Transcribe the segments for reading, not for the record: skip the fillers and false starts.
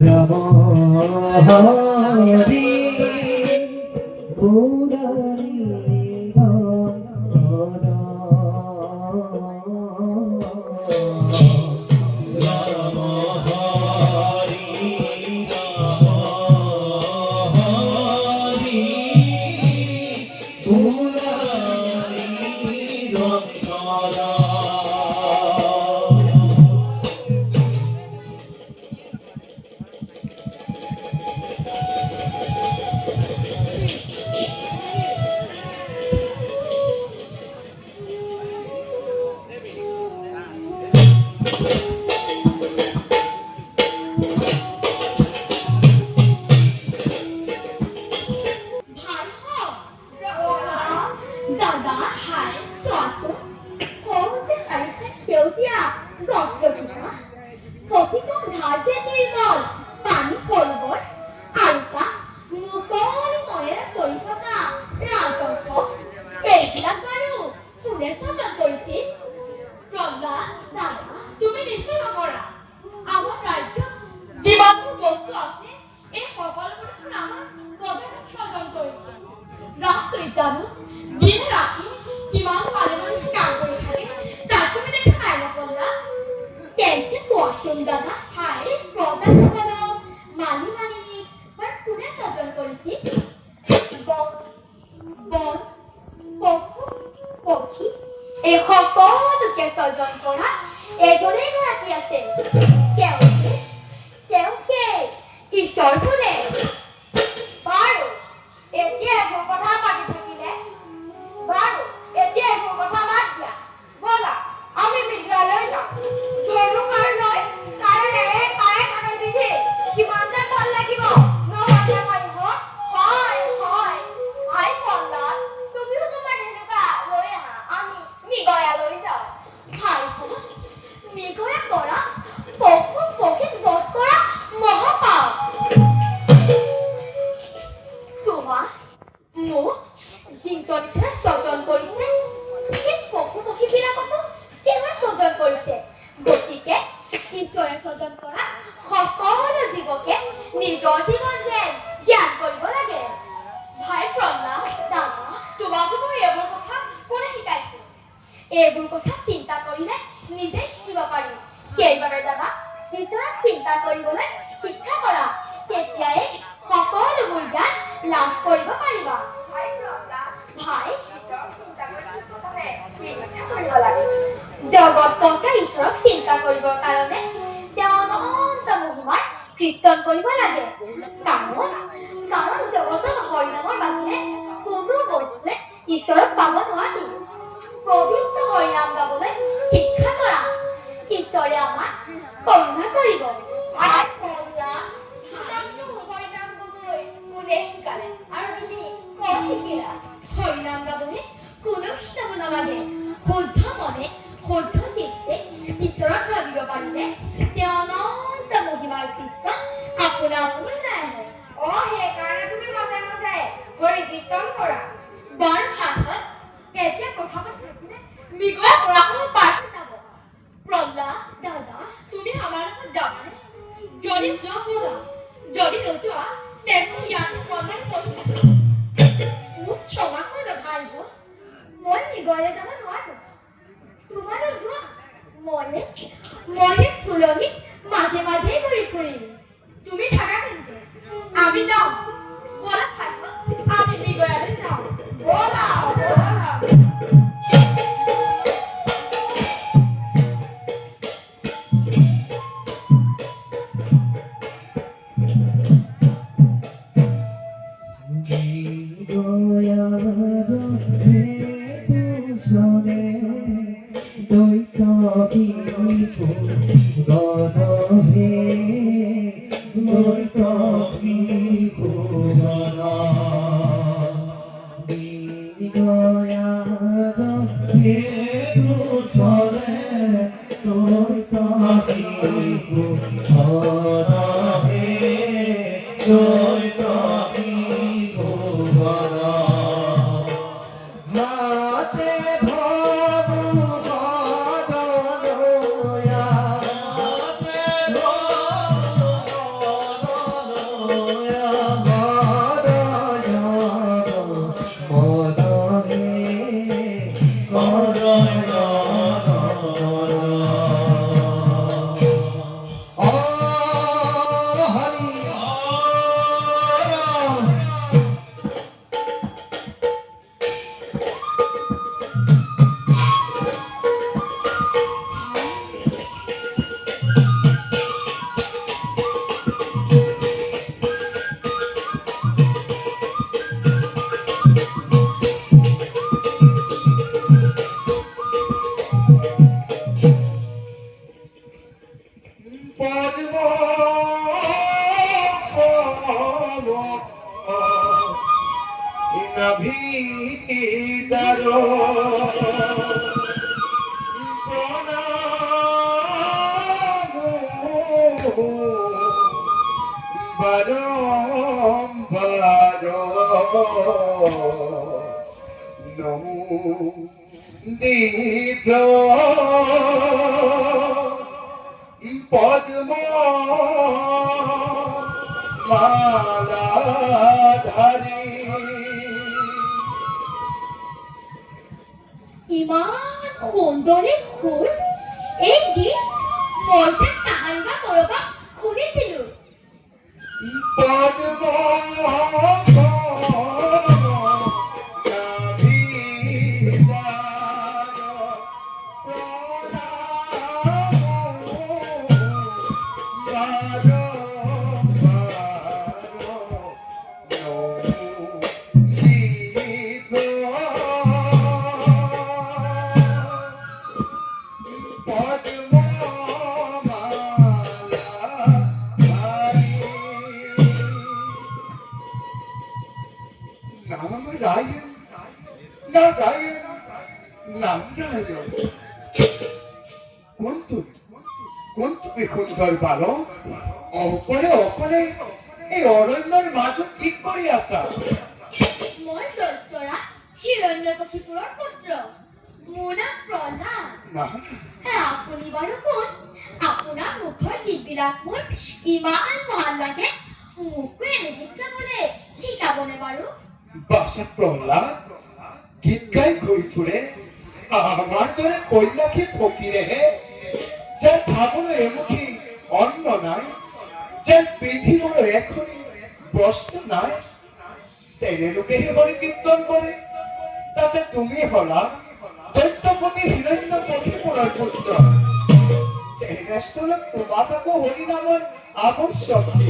রাম হরি মুরারি রাম হরি দাদা হাই চোৱাচোন সৰুতে চাৰিখন সেউজীয়া গছ গছনি প্ৰতিখন ঘাট যে নিৰ্মল পানী সৰোবৰ আৰু তাত মুকলি মনেৰে চৰি থকা ৰাজহংস এইবিলাক বাৰু কোনে স্বজন কৰিছিল? প্ৰজ্ঞা দাদা তুমি নিশ্চয় নকৰা। আমাৰ ৰাজ্যত যিমানবোৰ বস্তু আছে এই সকলোবোৰ আমাৰ প্ৰজাতিক স্বজন কৰিছিল। ৰাজ চৈতানো দিন ৰাতি কিমান ভালে ভালে কাম কৰি থাকে তাক তুমি দেখা নাই নকলা? তেন্তে কোৱাচোন দাদা হাই প্ৰজাসকলক মালি মালিনীক বাৰু কোনে স্বজন কৰিছিল? বন পশু পক্ষী এই সকলোকে স্বজন কৰা এজনেই গৰাকী আছে। তেওঁকে ঈশ্বৰ বোলে। বাৰু এতিয়া মোৰ কথা পাতি থাকিলে বাৰু এতিয়া মোৰ কথা বাদ দিয়া। ব'লা আমি বিদ্যালয় যাওঁ। ধনুকাৰ লৈ তাৰে খানৰ বিধি কিমান যে ভাল লাগিব নমাতে পাৰিব। হয় হয় আই পল্লাদ তুমিও তোমাৰ ধনুকা লৈ আহা আমি মৃগয়া লৈ যাওঁ। ভাই মৃগয়া কৰা পশু পক্ষীক বধ কৰা মহাপাপ। তোমাক মোক যিজনে স্বজন কৰিছে সেই পশু পক্ষীবিলাককো তেওঁৱে স্বজন কৰিছে। গতিকে ঈশ্বৰে স্বজন কৰা সকলো জীৱকে নিজৰ জীৱন যেন জ্ঞান কৰিব লাগে। ভাই প্ৰহ্লাদ দাদা তোমাকো মোৰ এইবোৰ কথা কোনে শিকাইছে? এইবোৰ কথা চিন্তা কৰিলে নিজে শিকিব পাৰি। সেইবাবে দাদা ঈশ্বৰক চিন্তা কৰিবলৈ শিক্ষা কৰা তেতিয়াই সকলোবোৰ জ্ঞান লাভ কৰিব পাৰিবা। ভাই জগত কৰ্তা ঈশ্বৰক চিন্তা কৰিবৰ কাৰণে তেওঁ অনন্ত মহিমাৰ কীৰ্তন কৰিব লাগে। কাৰণ জগতত হৰিনামৰ বাহিৰে কোনো বস্তুৱে ঈশ্বৰক পাব নোৱাৰি। পবিত্ৰ হৰিনাম গাবলৈ শিক্ষা কৰা ঈশ্বৰে আমাক কৰুণা কৰিব। হৰিনাম গাবলৈ কোনে শিকালে আৰু তুমি ক'ত শিকিলা? হৰিনাম গাবলৈ কোনেও শিকাব নালাগে। শুদ্ধ মনে শুদ্ধ চিত্তে ঈশ্বৰক ভাবিব পাৰিলে তেওঁ অনন্ত মহিমাৰ কীৰ্তন আপোনা আপোন ওলাই আহে। সেইকাৰণে তুমি মাজে মাজে হৰি কীৰ্তন কৰা। বাৰু ভাষত এতিয়া কথা পাতি থাকিলে মৃগয়া পৰা কোনো পাঠ যাব। প্ৰহ্লাদ দাদা তুমি আমাৰ লগত যাবানে? যদি যোৱা ব'লা, যদি নোযোৱা তেন্তে ইয়াতে প্ৰহ্লাদ পৰি থাকে। মোক ক্ষমা কৰিব ভাই মই মৃগয়া যাব নোৱাৰো। তোমালোক যোৱা মই ফুলনিত মাজে মাজে ঘূৰি ফুৰিম। তুমি থাকা তেন্তে আমি যাওঁ। ব'লা ভাই আমি মৃগয়ালৈ যাওঁ। ব'লা নাভিদার প্রণাম বারম্বার নমো দীপ্র পদ্ম মালাধারী ইমান সুন্দরের ফুল এই যে মজা তাহারিবা করবা শুনিছিল পদ্ম সুন্দর বালক অকলে অকলে এই অরণ্যৰ মাজত কি কৰি আছা? মই দৈত্যৰা হিৰণ্যকশিপুৰৰ পুত্ৰ মোৰ নাম প্ৰহ্লাদ আপুনি বাৰু কোন আপোনাৰ মুখৰ গীতবিলাক মোৰ ইমান ভাল লাগে মোকো এনে গীত গাবলৈ শিকাবনে বাৰু বাছা প্ৰহ্লাদ গীত গাই ঘূৰি ফুৰে আমাৰ দৰে কন্যাকে ফকিৰেহে যাৰ খাবলৈ এমুঠি অন্ন নাই যাৰ পিন্ধিবলৈ এখনি বস্ত্ৰ নাই তেনে লোকেহে হৰি কীৰ্তন কৰে তাতে তুমি হলা দৈত্যপতি হিৰণ্যকশিপুৰৰ পুত্ৰ তেনেস্থলত তোমাক আকৌ হৰি নামৰ আৱশ্যক কি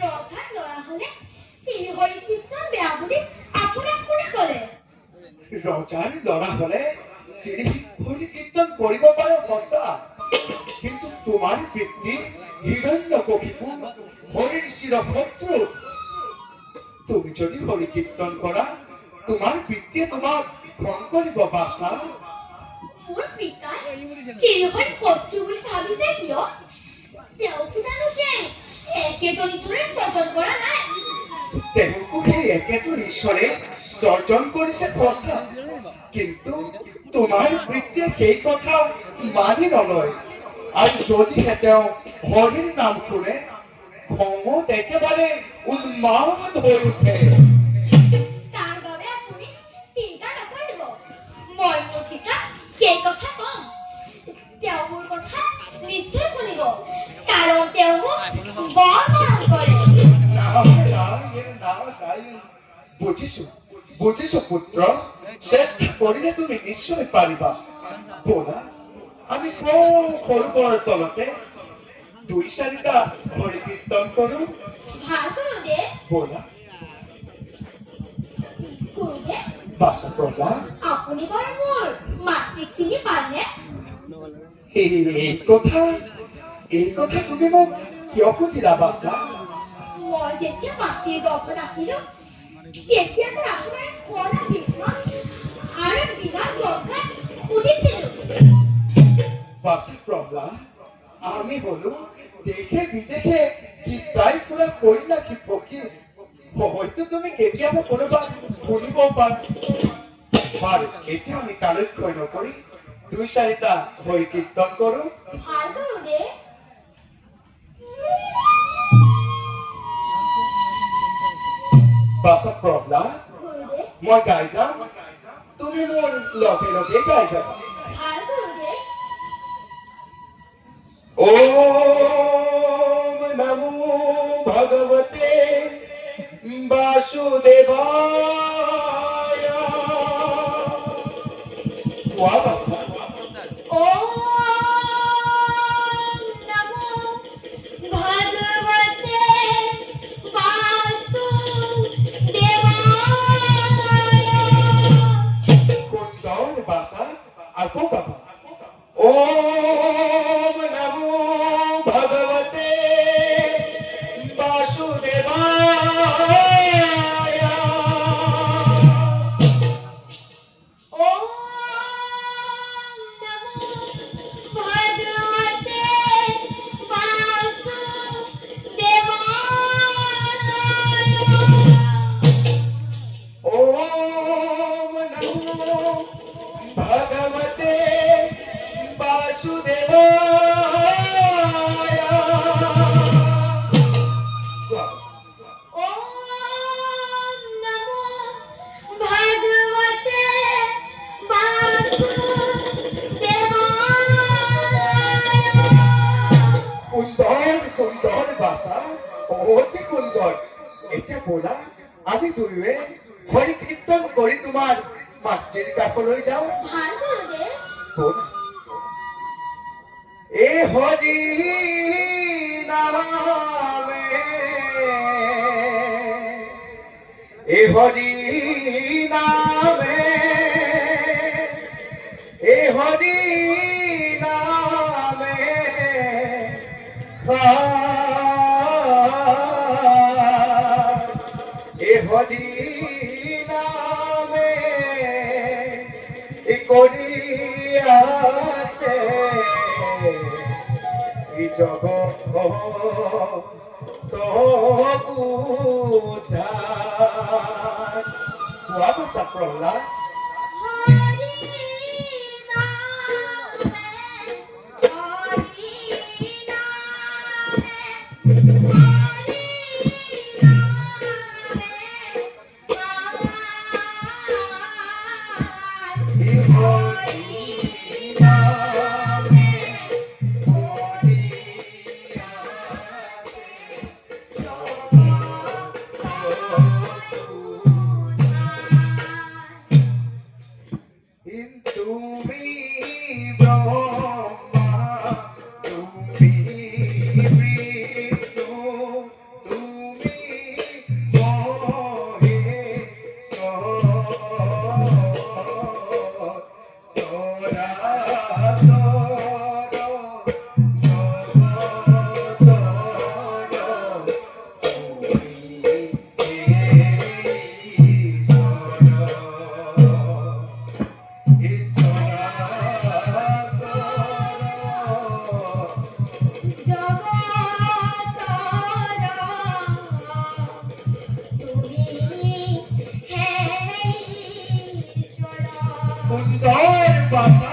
ৰজাৰ ল'ৰা হলে শ্ৰীহৰি কীৰ্তন বেয়া বুলি আপোনাক কোনে ক'লে ৰজাৰ ল'ৰা হলে শ্ৰী হৰি কীৰ্তন কৰিব পাৰে সঁচা কিন্তু তোমাৰ পিতৃ হিৰণ্যকশিপু হৰিৰ চিৰশত্ৰু তুমি যদি হৰি কীৰ্তন কৰা তোমাৰ পিতৃয়ে তোমাক ভং কৰিব বাছা মোৰ পিতাই শ্ৰীহৰি শত্ৰু বুলি ভাবিছে কিয় তেওঁ কি জানো সেই একেজন ঈশ্বৰৰ স্বজন কৰা নাই তেওঁকো সেই একেটো ঈশ্বৰে স্বজন কৰিছে সঁচা কিন্তু তোমাৰ পিতৃয়ে সেই কথা মানি নলয় আৰু যদিহে তেওঁ হৰিৰ নাম শুনে খঙত একেবাৰে উন্মাদ হৈ উঠে তাৰ বাবে আপুনি চিন্তা নকৰিব মই মোৰ পিতাক সেই কথা কম তেওঁ মোৰ কথা নিশ্চয় শুনিব কাৰণ তেওঁ মোক বৰ মৰম কৰে বুজিছো পুত্ৰ চেষ্টা কৰিলে তুমি নিশ্চয় পাৰিবা ব'লা আমি সৰু বৰ তলতে দুই চাৰিটা হৰি কীৰ্তন কৰো ভাল গুৰুদেৱ ব'লা গুৰুদেৱ বাছা প্ৰহ্লাদ আপুনি বাৰু মোৰ মাতৃক চিনি পায়নে এই কথা তুমি মোক কিয় সুধিলা বাছা মই যেতিয়া মাতৃৰ গৰ্ভত আছিলো তেতিয়া তাৰ আপোনাৰ কলা বিষ্ণু আৰু বিনাৰ জংঘাত শুনিছিলো বাছা প্ৰহ্লাদ আমি হলো দেশে বিদেশে গীত গাই ফুৰা কন্যা কি ফকীৰ হয়তো তুমি কেতিয়াবা কোনোবা শুনিব পাৰো এতিয়া আমি কালক্ষয় নকৰি দুই চাৰিটা হৰি কীৰ্তন কৰো ভাল গুৰুদেৱ বাছা প্ৰহ্লাদ গুৰুদেৱ মই গাই যাম তুমি মোৰ লগে লগে গাই যাবা ভাল গুৰুদেৱ ওম নমো ভগৱতে বাসুদেৱায় কোৱা বাছা ওম নমো ভগৱতে বাসুদেৱায় সুন্দৰ বাছা আকৌ গাবা ওম নমো ভগৱতে বাসুদেৱায় সুন্দর বাসা, অতি সুন্দর। এতিয়া বলা আমি দুয়োৱে হৰি কীৰ্তন কৰি তোমাৰ মাতৃৰ কাষলৈ যাওঁ। ভাল গুৰুদেৱ। বলা। এ হৰি নামে, এ হৰি নামে, এ হৰি নামে এ হরি নামে করিয়াছে এই জগৎ উদ্ধার। কোৱা বচা প্ৰহ্লাদ। হৰি নামে, হৰি নামে, হৰি নামে, এই হৰি নামে তুমি ব্রহ্মা, তুমি বিষ্ণু, তুমি সুন্দর বাসা